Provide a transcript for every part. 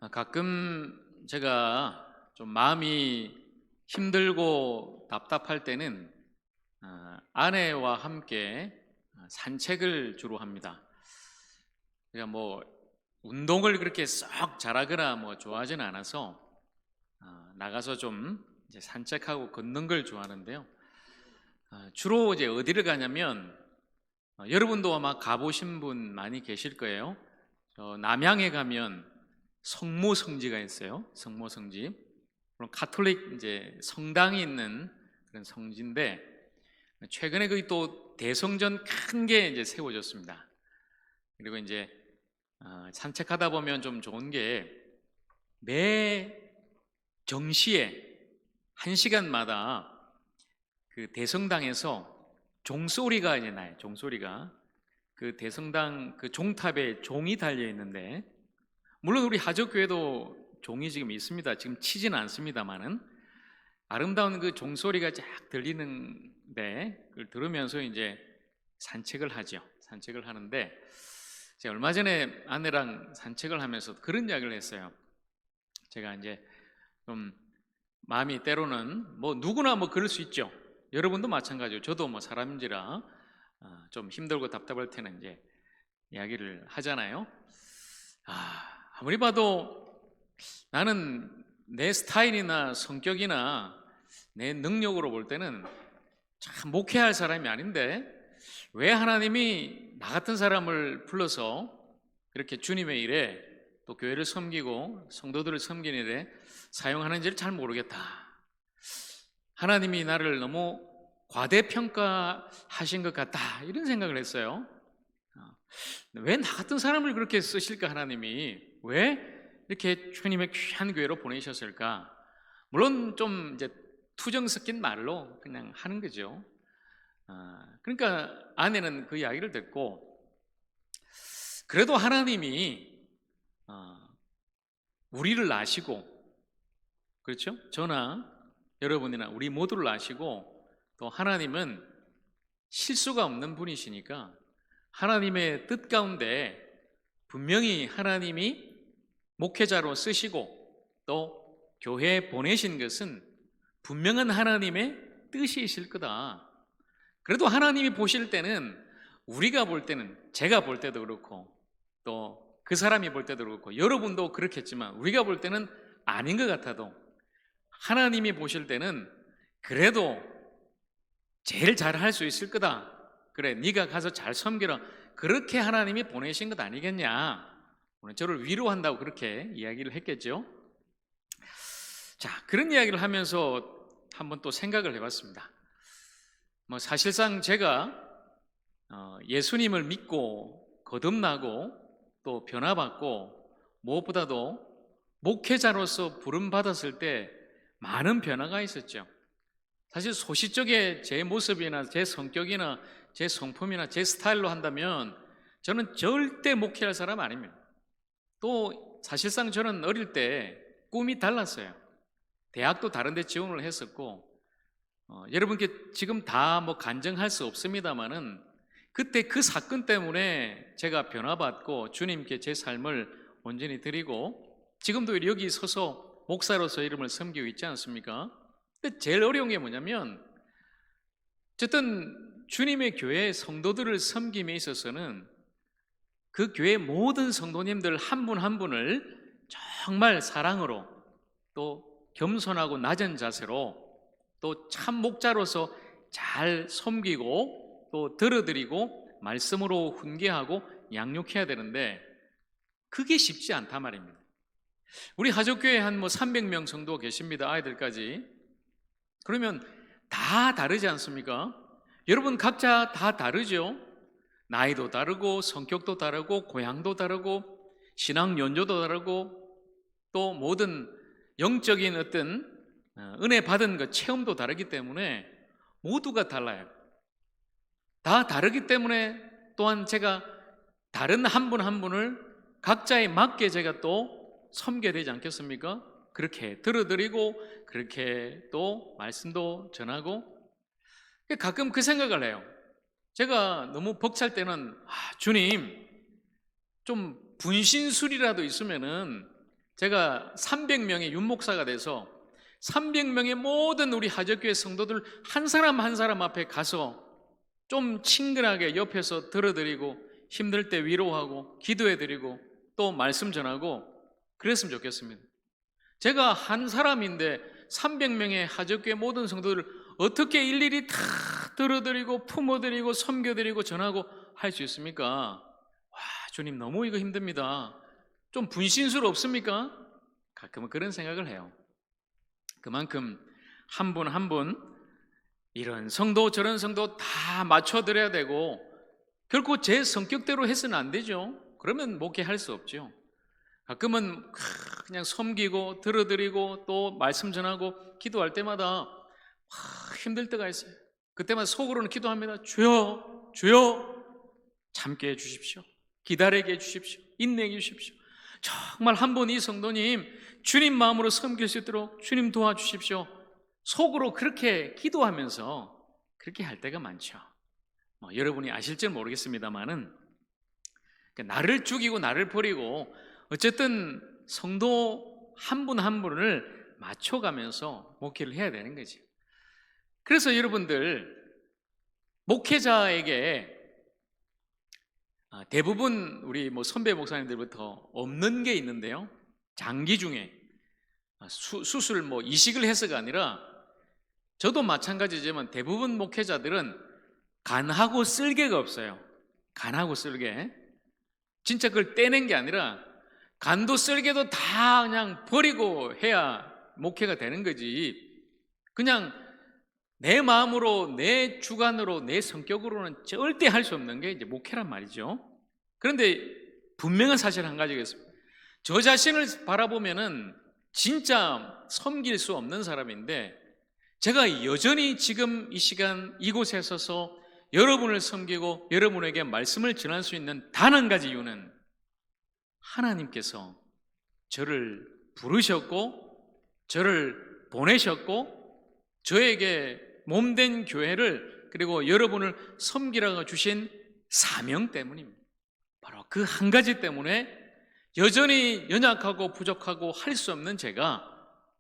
가끔 제가 좀 마음이 힘들고 답답할 때는 아내와 함께 산책을 주로 합니다. 그러니까 뭐 운동을 그렇게 썩 잘하거나 뭐 좋아하지는 않아서 나가서 좀 이제 산책하고 걷는 걸 좋아하는데요. 주로 이제 어디를 가냐면 여러분도 아마 가보신 분 많이 계실 거예요. 남양에 가면 성모성지가 있어요. 성모성지. 물론 가톨릭 이제 성당이 있는 그런 성지인데 최근에 거기 또 대성전 큰 게 이제 세워졌습니다. 그리고 이제 산책하다 보면 좀 좋은 게 매 정시에 1시간마다 그 대성당에서 종소리가 이제 나요. 종소리가 그 대성당 그 종탑에 종이 달려 있는데 물론 우리 하적교회도 종이 지금 있습니다. 지금 치지는 않습니다만은 아름다운 그 종소리가 쫙 들리는데 그걸 들으면서 이제 산책을 하죠. 산책을 하는데 제가 얼마 전에 아내랑 산책을 하면서 그런 이야기를 했어요. 제가 이제 좀 마음이 때로는 뭐 누구나 뭐 그럴 수 있죠. 여러분도 마찬가지고 저도 뭐 사람인지라 좀 힘들고 답답할 때는 이제 이야기를 하잖아요. 아무리 봐도 나는 내 스타일이나 성격이나 내 능력으로 볼 때는 참 목회할 사람이 아닌데 왜 하나님이 나 같은 사람을 불러서 이렇게 주님의 일에 또 교회를 섬기고 성도들을 섬기는 일에 사용하는지를 잘 모르겠다. 하나님이 나를 너무 과대평가하신 것 같다 이런 생각을 했어요. 왜 나 같은 사람을 그렇게 쓰실까? 하나님이 왜 이렇게 주님의 귀한 교회로 보내셨을까? 물론 좀 이제 투정 섞인 말로 그냥 하는 거죠. 그러니까 아내는 그 이야기를 듣고 그래도 하나님이 우리를 아시고 그렇죠? 저나 여러분이나 우리 모두를 아시고 또 하나님은 실수가 없는 분이시니까 하나님의 뜻 가운데 분명히 하나님이 목회자로 쓰시고 또 교회에 보내신 것은 분명한 하나님의 뜻이실 거다. 그래도 하나님이 보실 때는 우리가 볼 때는 제가 볼 때도 그렇고 또 그 사람이 볼 때도 그렇고 여러분도 그렇겠지만 우리가 볼 때는 아닌 것 같아도 하나님이 보실 때는 그래도 제일 잘할 수 있을 거다. 그래, 네가 가서 잘 섬기라. 그렇게 하나님이 보내신 것 아니겠냐. 오늘 저를 위로한다고 그렇게 이야기를 했겠죠. 자, 그런 이야기를 하면서 한번 또 생각을 해봤습니다. 뭐 사실상 제가 예수님을 믿고 거듭나고 또 변화받고 무엇보다도 목회자로서 부름받았을 때 많은 변화가 있었죠. 사실 소시적에 제 모습이나 제 성격이나 제 성품이나 제 스타일로 한다면 저는 절대 목회할 사람 아닙니다. 또 사실상 저는 어릴 때 꿈이 달랐어요. 대학도 다른 데 지원을 했었고 여러분께 지금 다 뭐 간증할 수 없습니다만은 그때 그 사건 때문에 제가 변화받고 주님께 제 삶을 온전히 드리고 지금도 여기 서서 목사로서 이름을 섬기고 있지 않습니까? 근데 제일 어려운 게 뭐냐면 어쨌든 주님의 교회 성도들을 섬김에 있어서는 그 교회 모든 성도님들 한 분 한 분을 정말 사랑으로 또 겸손하고 낮은 자세로 또 참 목자로서 잘 섬기고 또 들어드리고 말씀으로 훈계하고 양육해야 되는데 그게 쉽지 않단 말입니다. 우리 하적교회 한 뭐 300명 정도 계십니다. 아이들까지. 그러면 다 다르지 않습니까? 여러분 각자 다 다르죠? 나이도 다르고 성격도 다르고 고향도 다르고 신앙 연조도 다르고 또 모든 영적인 어떤 은혜 받은 그 체험도 다르기 때문에 모두가 달라요. 다 다르기 때문에 또한 제가 다른 한 분 한 분을 각자에 맞게 제가 또 섬겨야 되지 않겠습니까? 그렇게 들어드리고 그렇게 또 말씀도 전하고 가끔 그 생각을 해요. 제가 너무 벅찰 때는 주님 좀 분신술이라도 있으면은 제가 300명의 윤목사가 돼서 300명의 모든 우리 하적교회 성도들 한 사람 한 사람 앞에 가서 좀 친근하게 옆에서 들어드리고 힘들 때 위로하고 기도해드리고 또 말씀 전하고 그랬으면 좋겠습니다. 제가 한 사람인데 300명의 하적교회 모든 성도들을 어떻게 일일이 다 들어드리고 품어드리고 섬겨드리고 전하고 할 수 있습니까? 와, 주님 너무 이거 힘듭니다. 좀 분신스럽습니까? 가끔은 그런 생각을 해요. 그만큼 한 분 한 분 이런 성도 저런 성도 다 맞춰드려야 되고 결코 제 성격대로 해서는 안 되죠. 그러면 목회할 수 없죠. 가끔은 그냥 섬기고 들어드리고 또 말씀 전하고 기도할 때마다 힘들 때가 있어요. 그때마다 속으로는 기도합니다. 주여 주여 참게 해주십시오. 기다리게 해주십시오. 인내해 주십시오. 정말 한 분 이 성도님 주님 마음으로 섬길 수 있도록 주님 도와주십시오. 속으로 그렇게 기도하면서 그렇게 할 때가 많죠. 여러분이 아실지 모르겠습니다만은 나를 죽이고 나를 버리고 어쨌든 성도 한 분 한 분을 맞춰가면서 목회를 해야 되는 거지. 그래서 여러분들 목회자에게 대부분 우리 선배 목사님들부터 없는 게 있는데요. 장기 중에 수술 이식을 해서가 아니라 저도 마찬가지지만 대부분 목회자들은 간하고 쓸개가 없어요. 간하고 쓸개. 진짜 그걸 떼낸 게 아니라 간도 쓸개도 다 그냥 버리고 해야 목회가 되는 거지. 그냥 내 마음으로, 내 주관으로, 내 성격으로는 절대 할 수 없는 게 이제 목회란 말이죠. 그런데 분명한 사실 한 가지가 있습니다. 저 자신을 바라보면은 진짜 섬길 수 없는 사람인데 제가 여전히 지금 이 시간 이곳에 서서 여러분을 섬기고 여러분에게 말씀을 전할 수 있는 단 한 가지 이유는 하나님께서 저를 부르셨고 저를 보내셨고 저에게 몸된 교회를 그리고 여러분을 섬기라고 주신 사명 때문입니다. 바로 그 한 가지 때문에 여전히 연약하고 부족하고 할 수 없는 제가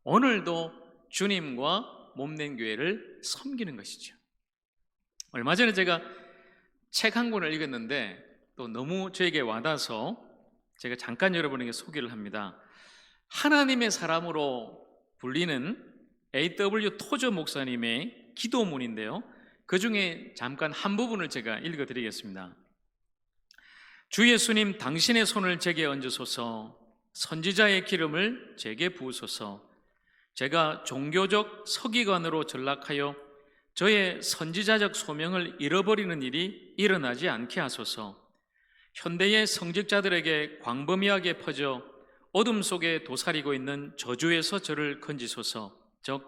오늘도 주님과 몸된 교회를 섬기는 것이죠. 얼마 전에 제가 책 한 권을 읽었는데 또 너무 저에게 와닿아서 제가 잠깐 여러분에게 소개를 합니다. 하나님의 사람으로 불리는 A.W. 토저 목사님의 기도문인데요. 그 중에 잠깐 한 부분을 제가 읽어드리겠습니다. 주 예수님, 당신의 손을 제게 얹으소서. 선지자의 기름을 제게 부으소서. 제가 종교적 서기관으로 전락하여 저의 선지자적 소명을 잃어버리는 일이 일어나지 않게 하소서. 현대의 성직자들에게 광범위하게 퍼져 어둠 속에 도사리고 있는 저주에서 저를 건지소서. 즉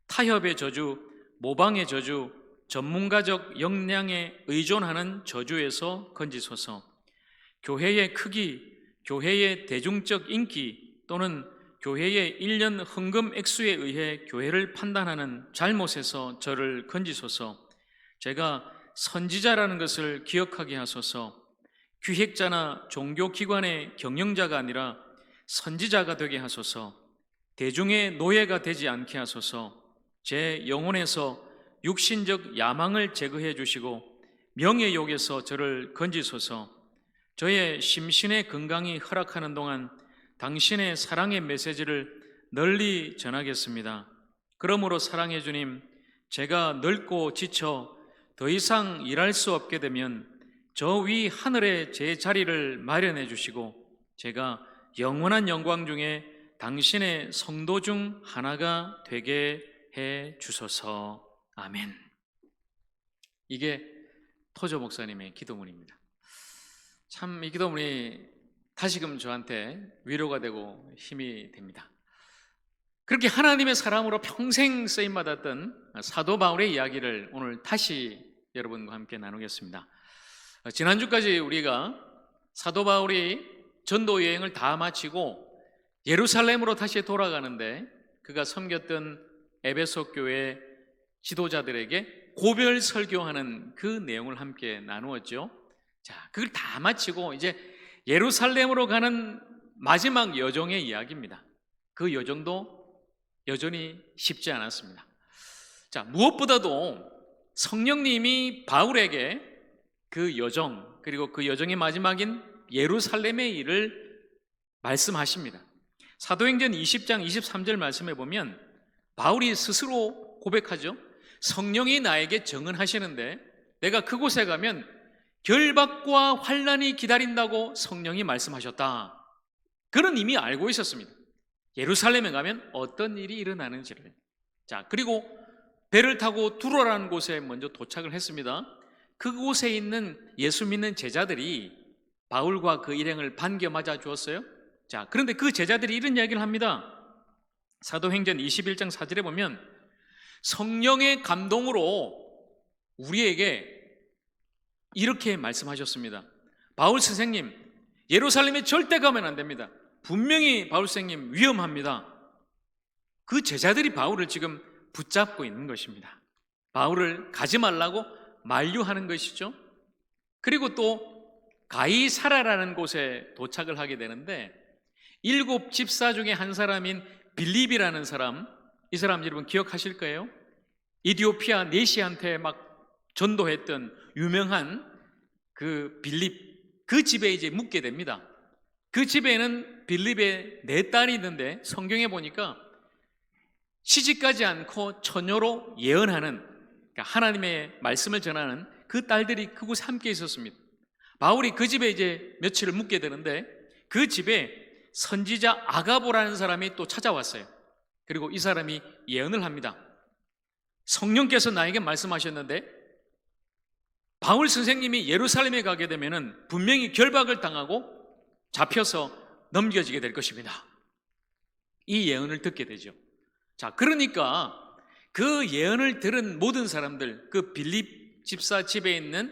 타협의 저주, 모방의 저주, 전문가적 역량에 의존하는 저주에서 건지소서. 교회의 크기, 교회의 대중적 인기 또는 교회의 1년 헌금 액수에 의해 교회를 판단하는 잘못에서 저를 건지소서. 제가 선지자라는 것을 기억하게 하소서. 기획자나 종교기관의 경영자가 아니라 선지자가 되게 하소서. 대중의 노예가 되지 않게 하소서. 제 영혼에서 육신적 야망을 제거해 주시고 명예욕에서 저를 건지소서. 저의 심신의 건강이 허락하는 동안 당신의 사랑의 메시지를 널리 전하겠습니다. 그러므로 사랑해 주님, 제가 늙고 지쳐 더 이상 일할 수 없게 되면 저 위 하늘에 제 자리를 마련해 주시고 제가 영원한 영광 중에 당신의 성도 중 하나가 되게 해 주소서. 아멘. 이게 토저 목사님의 기도문입니다. 참 이 기도문이 다시금 저한테 위로가 되고 힘이 됩니다. 그렇게 하나님의 사람으로 평생 쓰임받았던 사도 바울의 이야기를 오늘 다시 여러분과 함께 나누겠습니다. 지난주까지 우리가 사도 바울이 전도 여행을 다 마치고 예루살렘으로 다시 돌아가는데 그가 섬겼던 에베소 교회 지도자들에게 고별 설교하는 그 내용을 함께 나누었죠. 자, 그걸 다 마치고 이제 예루살렘으로 가는 마지막 여정의 이야기입니다. 그 여정도 여전히 쉽지 않았습니다. 자, 무엇보다도 성령님이 바울에게 그 여정, 그리고 그 여정의 마지막인 예루살렘의 일을 말씀하십니다. 사도행전 20장 23절 말씀해 보면 바울이 스스로 고백하죠. 성령이 나에게 증언하시는데 내가 그곳에 가면 결박과 환난이 기다린다고 성령이 말씀하셨다. 그는 이미 알고 있었습니다. 예루살렘에 가면 어떤 일이 일어나는지를. 자, 그리고 배를 타고 두로라는 곳에 먼저 도착을 했습니다. 그곳에 있는 예수 믿는 제자들이 바울과 그 일행을 반겨 맞아 주었어요. 자, 그런데 그 제자들이 이런 이야기를 합니다. 사도행전 21장 4절에 보면 성령의 감동으로 우리에게 이렇게 말씀하셨습니다. 바울 선생님, 예루살렘에 절대 가면 안 됩니다. 분명히 바울 선생님 위험합니다. 그 제자들이 바울을 지금 붙잡고 있는 것입니다. 바울을 가지 말라고 만류하는 것이죠. 그리고 또 가이사라라는 곳에 도착을 하게 되는데 7 집사 중에 한 사람인 빌립이라는 사람, 이 사람 여러분 기억하실 거예요. 이디오피아 내시한테 막 전도했던 유명한 그 빌립, 그 집에 이제 묵게 됩니다. 그 집에는 빌립의 4딸이 있는데 성경에 보니까 시집가지 않고 처녀로 예언하는, 그러니까 하나님의 말씀을 전하는 그 딸들이 그곳에 함께 있었습니다. 바울이 그 집에 이제 며칠을 묵게 되는데 그 집에 선지자 아가보라는 사람이 또 찾아왔어요. 그리고 이 사람이 예언을 합니다. 성령께서 나에게 말씀하셨는데 바울 선생님이 예루살렘에 가게 되면은 분명히 결박을 당하고 잡혀서 넘겨지게 될 것입니다. 이 예언을 듣게 되죠. 자, 그러니까 그 예언을 들은 모든 사람들, 그 빌립 집사 집에 있는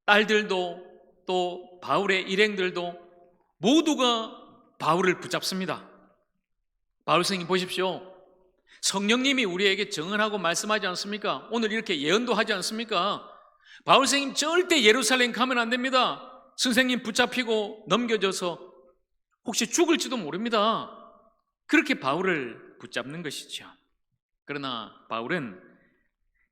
딸들도 또 바울의 일행들도 모두가 바울을 붙잡습니다. 바울 선생님 보십시오. 성령님이 우리에게 증언하고 말씀하지 않습니까? 오늘 이렇게 예언도 하지 않습니까? 바울 선생님 절대 예루살렘 가면 안 됩니다. 선생님 붙잡히고 넘겨져서 혹시 죽을지도 모릅니다. 그렇게 바울을 붙잡는 것이죠. 그러나 바울은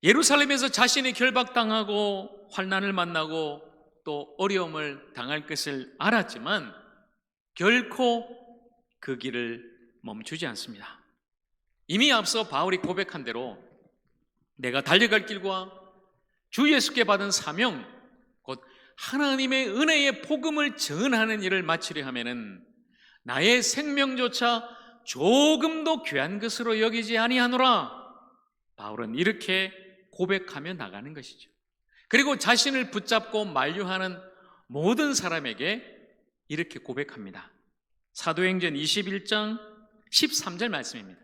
예루살렘에서 자신이 결박당하고 환난을 만나고 또 어려움을 당할 것을 알았지만 결코 그 길을 멈추지 않습니다. 이미 앞서 바울이 고백한 대로 내가 달려갈 길과 주 예수께 받은 사명, 곧 하나님의 은혜의 복음을 전하는 일을 마치려 하면은 나의 생명조차 조금도 귀한 것으로 여기지 아니하노라. 바울은 이렇게 고백하며 나가는 것이죠. 그리고 자신을 붙잡고 만류하는 모든 사람에게 이렇게 고백합니다. 사도행전 21장 13절 말씀입니다.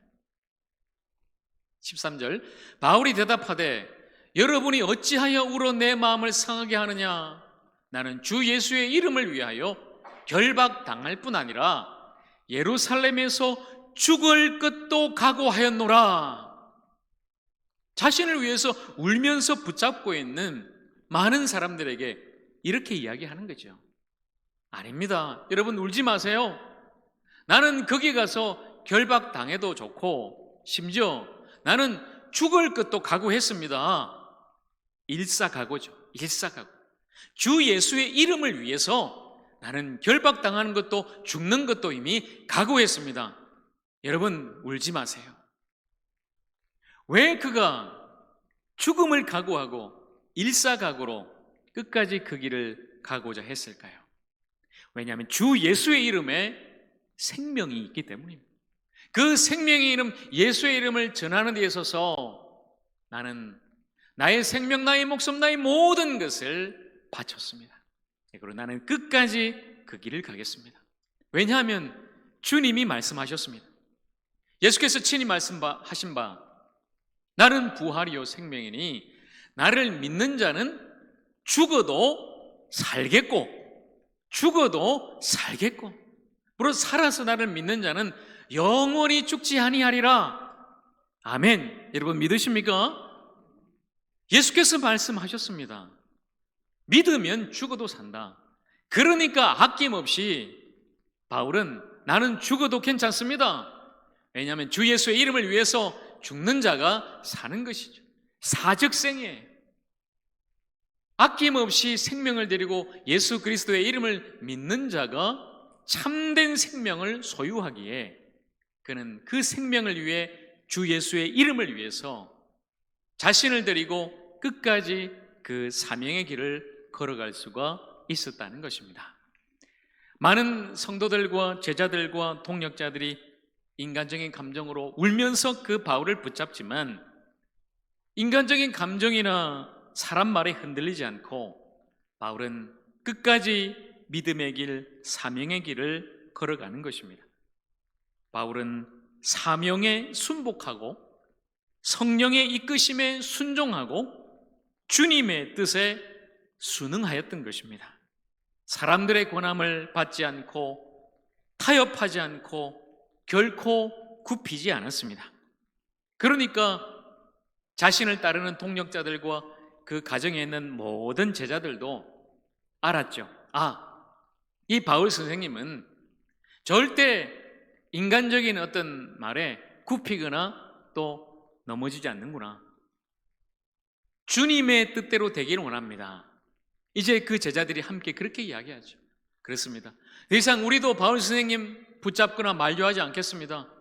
13절, 바울이 대답하되 여러분이 어찌하여 울어 내 마음을 상하게 하느냐? 나는 주 예수의 이름을 위하여 결박당할 뿐 아니라 예루살렘에서 죽을 것도 각오하였노라. 자신을 위해서 울면서 붙잡고 있는 많은 사람들에게 이렇게 이야기하는 거죠. 아닙니다. 여러분 울지 마세요. 나는 거기 가서 결박당해도 좋고 심지어 나는 죽을 것도 각오했습니다. 일사각오죠. 일사각오. 주 예수의 이름을 위해서 나는 결박당하는 것도 죽는 것도 이미 각오했습니다. 여러분 울지 마세요. 왜 그가 죽음을 각오하고 일사각오로 끝까지 그 길을 가고자 했을까요? 왜냐하면 주 예수의 이름에 생명이 있기 때문입니다. 그 생명의 이름, 예수의 이름을 전하는 데 있어서 나는 나의 생명, 나의 목숨, 나의 모든 것을 바쳤습니다. 그리고 나는 끝까지 그 길을 가겠습니다. 왜냐하면 주님이 말씀하셨습니다. 예수께서 친히 말씀하신 바 나는 부활이요 생명이니 나를 믿는 자는 죽어도 살겠고 죽어도 살겠고 무릇 살아서 나를 믿는 자는 영원히 죽지 아니하리라. 아멘. 여러분 믿으십니까? 예수께서 바울은 나는 죽어도 괜찮습니다. 왜냐하면 주 예수의 이름을 위해서 죽는 자가 사는 것이죠. 사적생이에요. 아낌없이 생명을 드리고 예수 그리스도의 이름을 믿는 자가 참된 생명을 소유하기에 그는 그 생명을 위해 주 예수의 이름을 위해서 자신을 드리고 끝까지 그 사명의 길을 걸어갈 수가 있었다는 것입니다. 많은 성도들과 제자들과 동역자들이 인간적인 감정으로 울면서 그 바울을 붙잡지만 인간적인 감정이나 사람 말에 흔들리지 않고 바울은 끝까지 믿음의 길, 사명의 길을 걸어가는 것입니다. 바울은 사명에 순복하고 성령의 이끄심에 순종하고 주님의 뜻에 순응하였던 것입니다. 사람들의 권함을 받지 않고 타협하지 않고 결코 굽히지 않았습니다. 그러니까 자신을 따르는 동역자들과 그 가정에 있는 모든 제자들도 알았죠. 이 바울 선생님은 절대 인간적인 어떤 말에 굽히거나 또 넘어지지 않는구나. 주님의 뜻대로 되기를 원합니다. 이제 그 제자들이 함께 그렇게 이야기하죠. 그렇습니다. 더 이상 우리도 바울 선생님 붙잡거나 만류하지 않겠습니다.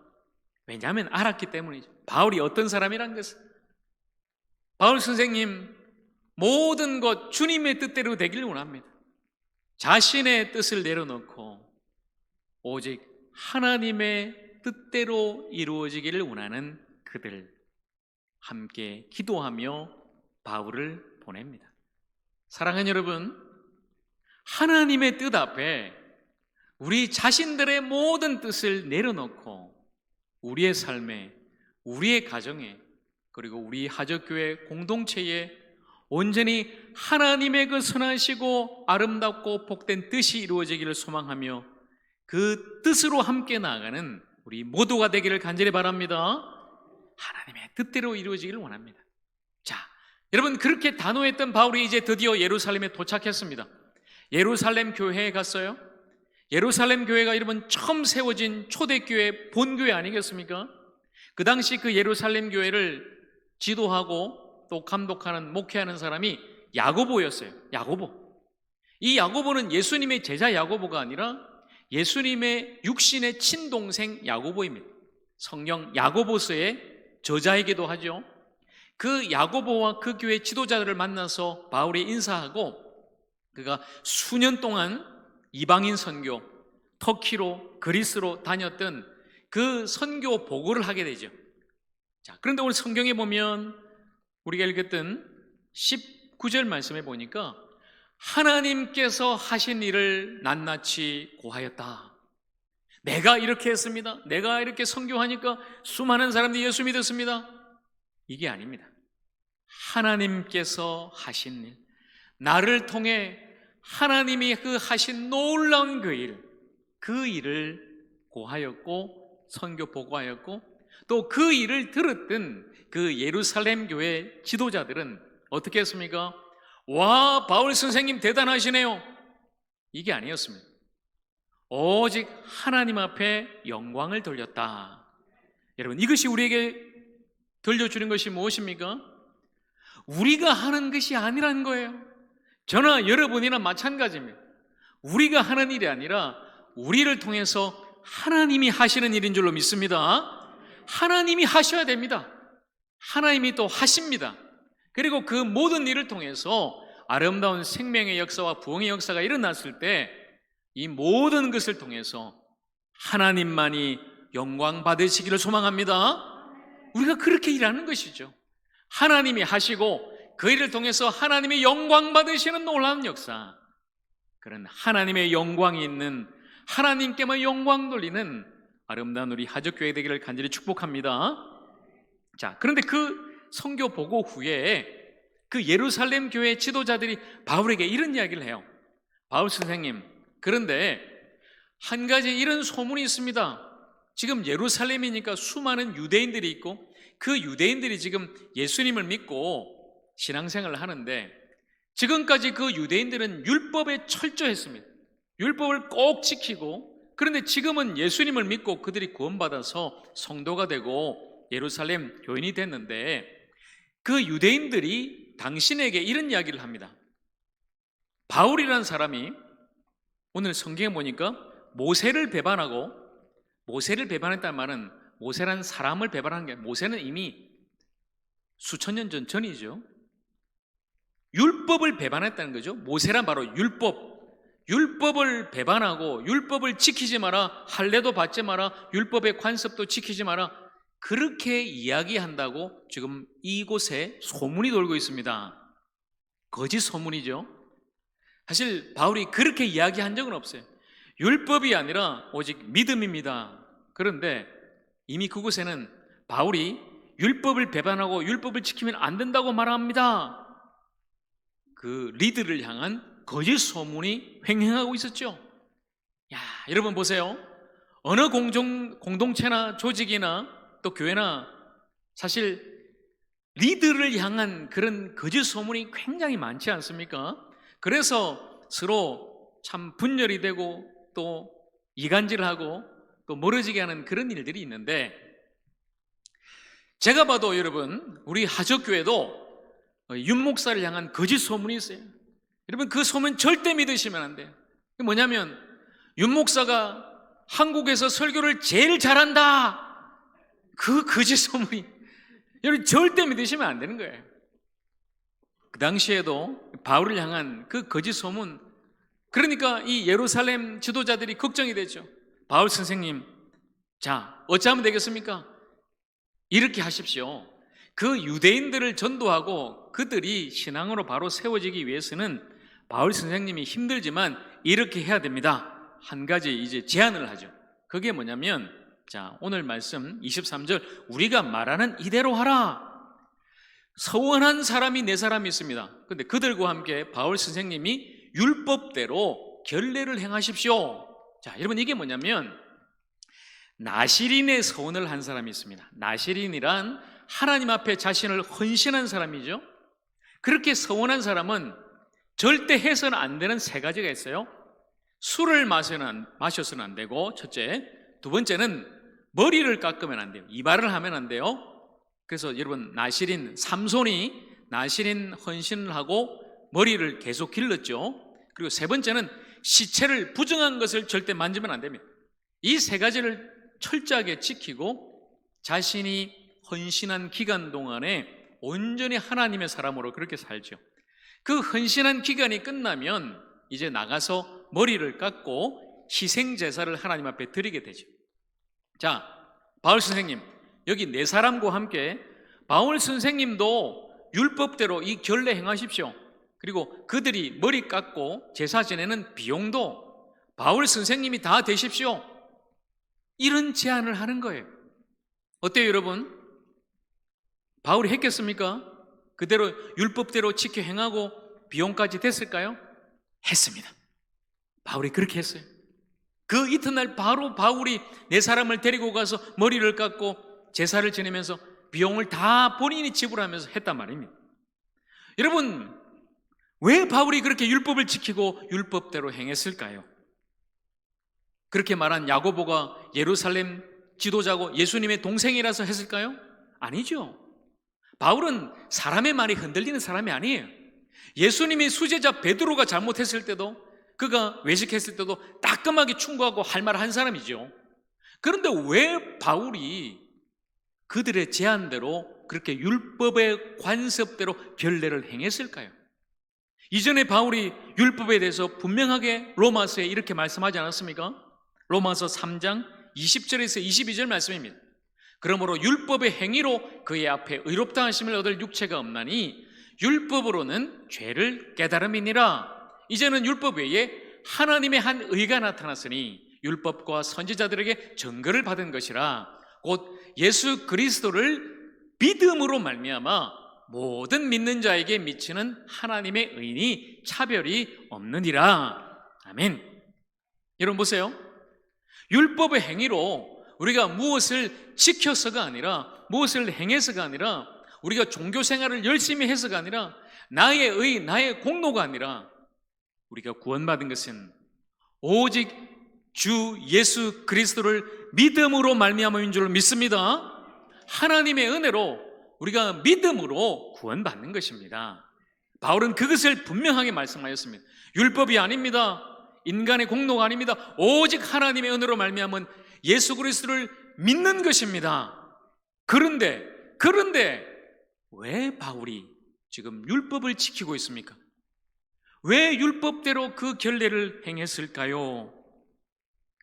왜냐하면 알았기 때문이죠. 바울이 어떤 사람이란 것을. 바울 선생님 모든 것 주님의 뜻대로 되기를 원합니다. 자신의 뜻을 내려놓고 오직 하나님의 뜻대로 이루어지기를 원하는 그들 함께 기도하며 바울을 보냅니다. 사랑하는 여러분, 하나님의 뜻 앞에 우리 자신들의 모든 뜻을 내려놓고 우리의 삶에, 우리의 가정에, 그리고 우리 하적교회 공동체에 온전히 하나님의 그 선하시고 아름답고 복된 뜻이 이루어지기를 소망하며 그 뜻으로 함께 나아가는 우리 모두가 되기를 간절히 바랍니다. 하나님의 뜻대로 이루어지기를 원합니다. 자, 여러분, 그렇게 단호했던 바울이 이제 드디어 예루살렘에 도착했습니다. 예루살렘 교회에 갔어요. 예루살렘 교회가 여러분 처음 세워진 초대교회 본교회 아니겠습니까? 그 당시 그 예루살렘 교회를 지도하고 또 감독하는 목회하는 사람이 야고보였어요. 야고보. 이 야고보는 예수님의 제자 야고보가 아니라 예수님의 육신의 친동생 야고보입니다. 성경 야고보서의 저자이기도 하죠. 그 야고보와 그 교회 지도자들을 만나서 바울이 인사하고 그가 수년 동안 이방인 선교, 터키로 그리스로 다녔던 그 선교 보고를 하게 되죠. 자, 그런데 오늘 성경에 보면 우리가 읽었던 19절 말씀에 보니까 하나님께서 하신 일을 낱낱이 고하였다. 내가 이렇게 했습니다. 내가 이렇게 선교하니까 수많은 사람들이 예수 믿었습니다. 이게 아닙니다. 하나님께서 하신 일, 나를 통해 하나님이 그 하신 놀라운 그 일을 고하였고 선교 보고하였고 또 그 일을 들었던 그 예루살렘 교회 지도자들은 어떻게 했습니까? 와, 바울 선생님 대단하시네요. 이게 아니었습니다. 오직 하나님 앞에 영광을 돌렸다. 여러분, 이것이 우리에게 들려주는 것이 무엇입니까? 우리가 하는 것이 아니라는 거예요. 저나 여러분이나 마찬가지입니다. 우리가 하는 일이 아니라 우리를 통해서 하나님이 하시는 일인 줄로 믿습니다. 하나님이 하셔야 됩니다. 하나님이 또 하십니다. 그리고 그 모든 일을 통해서 아름다운 생명의 역사와 부흥의 역사가 일어났을 때 이 모든 것을 통해서 하나님만이 영광 받으시기를 소망합니다. 우리가 그렇게 일하는 것이죠. 하나님이 하시고 그 일을 통해서 하나님의 영광 받으시는 놀라운 역사, 그런 하나님의 영광이 있는 하나님께만 영광 돌리는 아름다운 우리 하적교회 되기를 간절히 축복합니다. 자, 그런데 그 선교 보고 후에 그 예루살렘 교회 지도자들이 바울에게 이런 이야기를 해요. 바울 선생님, 그런데 한 가지 이런 소문이 있습니다. 지금 예루살렘이니까 수많은 유대인들이 있고 그 유대인들이 지금 예수님을 믿고 신앙생활을 하는데 지금까지 그 유대인들은 율법에 철저했습니다. 율법을 꼭 지키고 그런데 지금은 예수님을 믿고 그들이 구원받아서 성도가 되고 예루살렘 교인이 됐는데, 그 유대인들이 당신에게 이런 이야기를 합니다. 바울이라는 사람이 오늘 성경에 보니까 모세를 배반하고, 모세를 배반했다는 말은 모세라는 사람을 배반한 게 아니라, 모세는 이미 수천 년 전이죠. 율법을 배반했다는 거죠. 모세란 바로 율법을 배반하고 율법을 지키지 마라, 할례도 받지 마라, 율법의 관습도 지키지 마라, 그렇게 이야기한다고 지금 이곳에 소문이 돌고 있습니다. 거짓 소문이죠. 사실 바울이 그렇게 이야기한 적은 없어요. 율법이 아니라 오직 믿음입니다. 그런데 이미 그곳에는 바울이 율법을 배반하고 율법을 지키면 안 된다고 말합니다. 그 리드를 향한 거짓 소문이 횡행하고 있었죠. 야, 여러분 보세요. 어느 공동체나 조직이나 또 교회나 사실 리드를 향한 그런 거짓 소문이 굉장히 많지 않습니까? 그래서 서로 참 분열이 되고 또 이간질하고 또 멀어지게 하는 그런 일들이 있는데, 제가 봐도 여러분 우리 하적교회도 윤 목사를 향한 거짓 소문이 있어요. 여러분 그 소문 절대 믿으시면 안 돼요. 그게 뭐냐면 윤 목사가 한국에서 설교를 제일 잘한다, 그 거짓 소문이 여러분 절대 믿으시면 안 되는 거예요. 그 당시에도 바울을 향한 그 거짓 소문, 그러니까 이 예루살렘 지도자들이 걱정이 되죠. 바울 선생님, 자 어찌하면 되겠습니까? 이렇게 하십시오. 그 유대인들을 전도하고 그들이 신앙으로 바로 세워지기 위해서는 바울 선생님이 힘들지만 이렇게 해야 됩니다. 한 가지 이제 제안을 하죠. 그게 뭐냐면, 자 오늘 말씀 23절, 우리가 말하는 이대로 하라. 서원한 사람이 네 사람이 있습니다. 그런데 그들과 함께 바울 선생님이 율법대로 결례를 행하십시오. 자 여러분 이게 뭐냐면, 나시린의 서원을 한 사람이 있습니다. 나시린이란 하나님 앞에 자신을 헌신한 사람이죠. 그렇게 서원한 사람은 절대 해서는 안 되는 세 가지가 있어요. 술을 마셔서는 안 되고, 첫째. 두 번째는 머리를 깎으면 안 돼요. 이발을 하면 안 돼요. 그래서 여러분 나시린, 삼손이 나시린 헌신을 하고 머리를 계속 길렀죠. 그리고 세 번째는 시체를 부정한 것을 절대 만지면 안 됩니다. 이 세 가지를 철저하게 지키고 자신이 헌신한 기간 동안에 온전히 하나님의 사람으로 그렇게 살죠. 그 헌신한 기간이 끝나면 이제 나가서 머리를 깎고 희생제사를 하나님 앞에 드리게 되죠. 자, 바울 선생님, 여기 네 사람과 함께 바울 선생님도 율법대로 이 결례 행하십시오. 그리고 그들이 머리 깎고 제사 지내는 비용도 바울 선생님이 다 대십시오. 이런 제안을 하는 거예요. 어때요 여러분? 바울이 했겠습니까? 그대로 율법대로 지켜 행하고 비용까지 됐을까요? 했습니다. 바울이 그렇게 했어요. 그 이튿날 바로 바울이 네 사람을 데리고 가서 머리를 깎고 제사를 지내면서 비용을 다 본인이 지불하면서 했단 말입니다. 여러분, 왜 바울이 그렇게 율법을 지키고 율법대로 행했을까요? 그렇게 말한 야고보가 예루살렘 지도자고 예수님의 동생이라서 했을까요? 아니죠. 바울은 사람의 말이 흔들리는 사람이 아니에요. 예수님이 수제자 베드로가 잘못했을 때도, 그가 외식했을 때도 따끔하게 충고하고 할 말을 한 사람이죠. 그런데 왜 바울이 그들의 제안대로 그렇게 율법의 관습대로 결례를 행했을까요? 이전에 바울이 율법에 대해서 분명하게 로마서에 이렇게 말씀하지 않았습니까? 로마서 3장 20절에서 22절 말씀입니다. 그러므로 율법의 행위로 그의 앞에 의롭다 하심을 얻을 육체가 없나니 율법으로는 죄를 깨달음이니라. 이제는 율법 외에 하나님의 한 의가 나타났으니 율법과 선지자들에게 증거를 받은 것이라. 곧 예수 그리스도를 믿음으로 말미암아 모든 믿는 자에게 미치는 하나님의 의니 차별이 없느니라. 아멘. 여러분 보세요. 율법의 행위로 우리가 무엇을 지켜서가 아니라, 무엇을 행해서가 아니라, 우리가 종교 생활을 열심히 해서가 아니라, 나의 의, 나의 공로가 아니라, 우리가 구원받은 것은 오직 주 예수 그리스도를 믿음으로 말미암은 줄 믿습니다. 하나님의 은혜로 우리가 믿음으로 구원받는 것입니다. 바울은 그것을 분명하게 말씀하였습니다. 율법이 아닙니다. 인간의 공로가 아닙니다. 오직 하나님의 은혜로 말미암은 예수 그리스도를 믿는 것입니다. 그런데 왜 바울이 지금 율법을 지키고 있습니까? 왜 율법대로 그 결례를 행했을까요?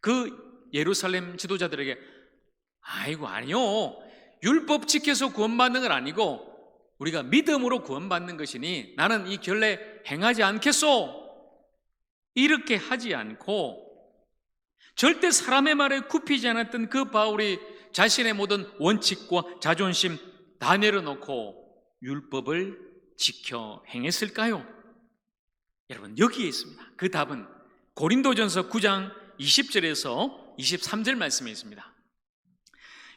그 예루살렘 지도자들에게 아니요, 율법 지켜서 구원받는 건 아니고 우리가 믿음으로 구원받는 것이니 나는 이 결례 행하지 않겠소, 이렇게 하지 않고 절대 사람의 말에 굽히지 않았던 그 바울이 자신의 모든 원칙과 자존심 다 내려놓고 율법을 지켜 행했을까요? 여러분, 여기에 있습니다. 그 답은 고린도전서 9장 20절에서 23절 말씀에 있습니다.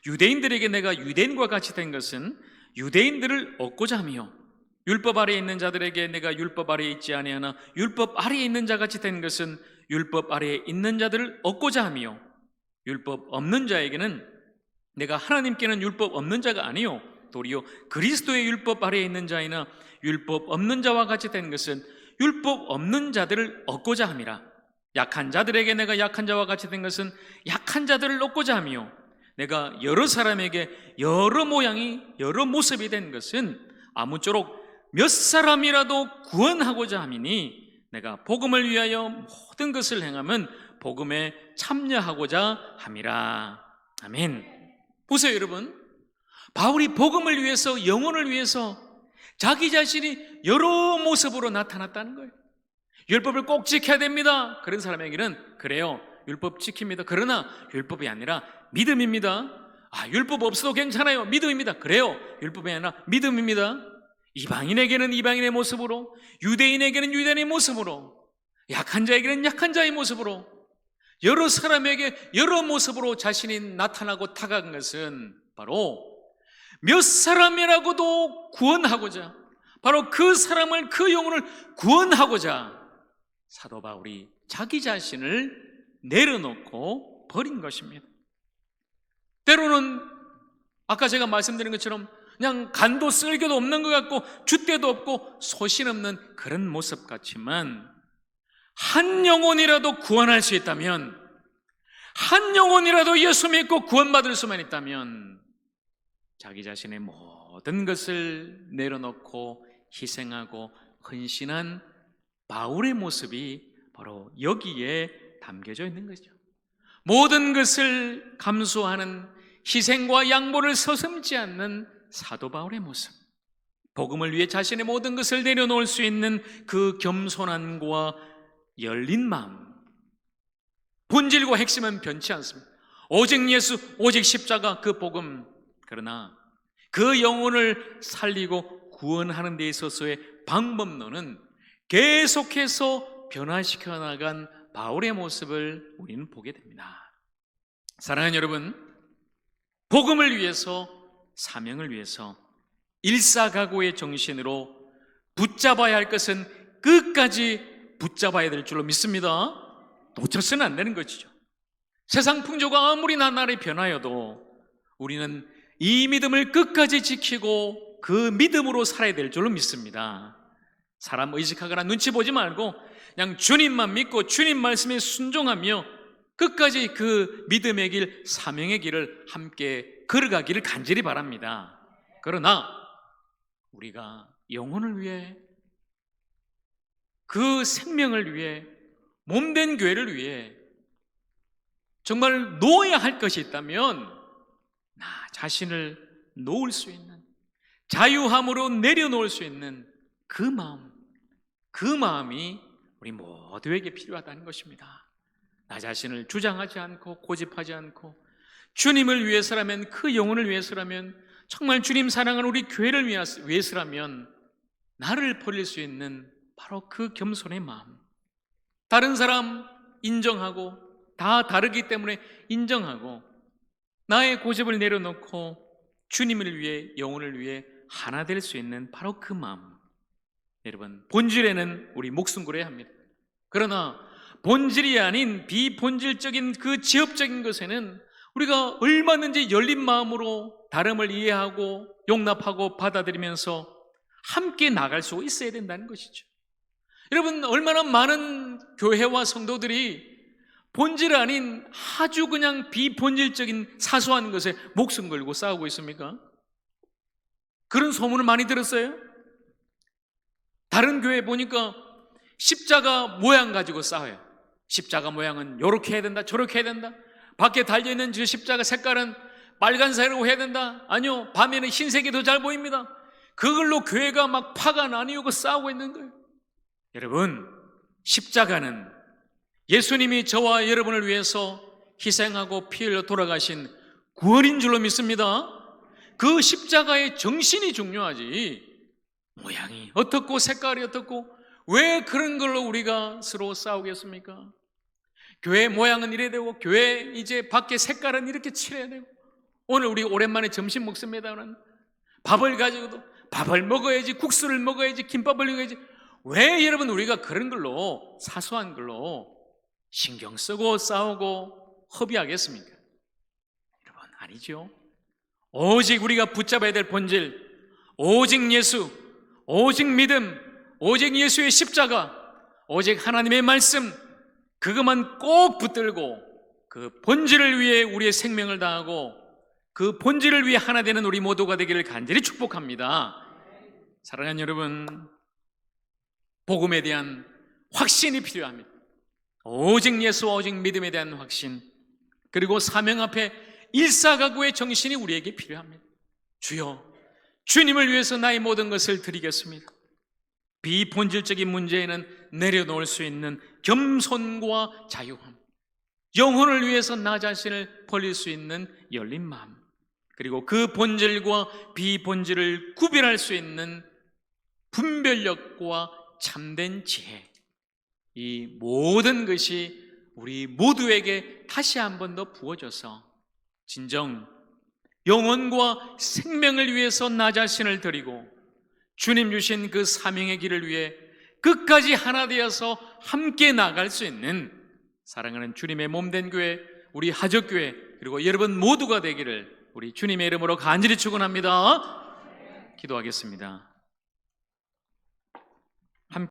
유대인들에게 내가 유대인과 같이 된 것은 유대인들을 얻고자 하며, 율법 아래에 있는 자들에게 내가 율법 아래에 있지 아니하나 율법 아래에 있는 자 같이 된 것은 율법 아래에 있는 자들을 얻고자 하며, 율법 없는 자에게는 내가 하나님께는 율법 없는 자가 아니요 도리어 그리스도의 율법 아래에 있는 자이나, 율법 없는 자와 같이 된 것은 율법 없는 자들을 얻고자 함이라. 약한 자들에게 내가 약한 자와 같이 된 것은 약한 자들을 얻고자 하며, 내가 여러 사람에게 여러 모양이 여러 모습이 된 것은 아무쪼록 몇 사람이라도 구원하고자 함이니, 내가 복음을 위하여 모든 것을 행하면 복음에 참여하고자 함이라. 아멘. 보세요 여러분, 바울이 복음을 위해서, 영혼을 위해서 자기 자신이 여러 모습으로 나타났다는 거예요. 율법을 꼭 지켜야 됩니다. 그런 사람에게는 그래요, 율법 지킵니다. 그러나 율법이 아니라 믿음입니다. 율법 없어도 괜찮아요. 믿음입니다. 그래요, 율법이 아니라 믿음입니다. 이방인에게는 이방인의 모습으로, 유대인에게는 유대인의 모습으로, 약한 자에게는 약한 자의 모습으로, 여러 사람에게 여러 모습으로 자신이 나타나고 다가간 것은 바로 몇 사람이라고도 구원하고자, 바로 그 사람을, 그 영혼을 구원하고자 사도 바울이 자기 자신을 내려놓고 버린 것입니다. 때로는 아까 제가 말씀드린 것처럼 그냥 간도 쓸개도 없는 것 같고 줏대도 없고 소신 없는 그런 모습 같지만, 한 영혼이라도 구원할 수 있다면, 한 영혼이라도 예수 믿고 구원받을 수만 있다면 자기 자신의 모든 것을 내려놓고 희생하고 헌신한 바울의 모습이 바로 여기에 담겨져 있는 거죠. 모든 것을 감수하는, 희생과 양보를 서슴지 않는 사도 바울의 모습, 복음을 위해 자신의 모든 것을 내려놓을 수 있는 그 겸손함과 열린 마음, 본질과 핵심은 변치 않습니다. 오직 예수, 오직 십자가, 그 복음. 그러나 그 영혼을 살리고 구원하는 데 있어서의 방법론은 계속해서 변화시켜 나간 바울의 모습을 우리는 보게 됩니다. 사랑하는 여러분, 복음을 위해서, 사명을 위해서 일사각오의 정신으로 붙잡아야 할 것은 끝까지 붙잡아야 될 줄로 믿습니다. 놓쳐서는 안 되는 것이죠. 세상 풍조가 아무리 나날이 변하여도 우리는 이 믿음을 끝까지 지키고 그 믿음으로 살아야 될 줄로 믿습니다. 사람 의식하거나 눈치 보지 말고 그냥 주님만 믿고 주님 말씀에 순종하며 끝까지 그 믿음의 길, 사명의 길을 함께 걸어가기를 간절히 바랍니다. 그러나 우리가 영혼을 위해, 그 생명을 위해, 몸된 교회를 위해 정말 놓아야 할 것이 있다면 나 자신을 놓을 수 있는, 자유함으로 내려놓을 수 있는 그 마음, 그 마음이 우리 모두에게 필요하다는 것입니다. 나 자신을 주장하지 않고 고집하지 않고 주님을 위해서라면, 그 영혼을 위해서라면, 정말 주님 사랑하는 우리 교회를 위해서라면 나를 버릴 수 있는 바로 그 겸손의 마음, 다른 사람 인정하고, 다 다르기 때문에 인정하고 나의 고집을 내려놓고 주님을 위해, 영혼을 위해 하나 될 수 있는 바로 그 마음. 여러분, 본질에는 우리 목숨 걸어야 합니다. 그러나 본질이 아닌 비본질적인 그 지엽적인 것에는 우리가 얼마든지 열린 마음으로 다름을 이해하고 용납하고 받아들이면서 함께 나갈 수 있어야 된다는 것이죠. 여러분, 얼마나 많은 교회와 성도들이 본질 아닌 아주 그냥 비본질적인 사소한 것에 목숨 걸고 싸우고 있습니까? 그런 소문을 많이 들었어요. 다른 교회 보니까 십자가 모양 가지고 싸워요. 십자가 모양은 이렇게 해야 된다, 저렇게 해야 된다. 밖에 달려있는 저 십자가 색깔은 빨간색으로 해야 된다. 아니요, 밤에는 흰색이 더 잘 보입니다. 그걸로 교회가 막 파가 나뉘고 싸우고 있는 거예요. 여러분, 십자가는 예수님이 저와 여러분을 위해서 희생하고 피 흘려 돌아가신 구원인 줄로 믿습니다. 그 십자가의 정신이 중요하지, 모양이 어떻고 색깔이 어떻고 왜 그런 걸로 우리가 서로 싸우겠습니까? 교회 모양은 이래야 되고 교회 이제 밖에 색깔은 이렇게 칠해야 되고, 오늘 우리 오랜만에 점심 먹습니다는 밥을 가지고도 밥을 먹어야지, 국수를 먹어야지, 김밥을 먹어야지. 왜 여러분 우리가 그런 걸로, 사소한 걸로 신경 쓰고 싸우고 허비하겠습니까? 여러분, 아니죠. 오직 우리가 붙잡아야 될 본질, 오직 예수, 오직 믿음, 오직 예수의 십자가, 오직 하나님의 말씀, 그것만 꼭 붙들고 그 본질을 위해 우리의 생명을 다하고 그 본질을 위해 하나 되는 우리 모두가 되기를 간절히 축복합니다. 사랑하는 여러분, 복음에 대한 확신이 필요합니다. 오직 예수, 오직 믿음에 대한 확신, 그리고 사명 앞에 일사각오의 정신이 우리에게 필요합니다. 주여, 주님을 위해서 나의 모든 것을 드리겠습니다. 비본질적인 문제에는 내려놓을 수 있는 겸손과 자유함, 영혼을 위해서 나 자신을 버릴 수 있는 열린 마음, 그리고 그 본질과 비본질을 구별할 수 있는 분별력과 참된 지혜, 이 모든 것이 우리 모두에게 다시 한 번 더 부어져서 진정 영혼과 생명을 위해서 나 자신을 드리고 주님 주신 그 사명의 길을 위해 끝까지 하나 되어서 함께 나갈 수 있는 사랑하는 주님의 몸된 교회, 우리 하적교회, 그리고 여러분 모두가 되기를 우리 주님의 이름으로 간절히 축원합니다. 기도하겠습니다.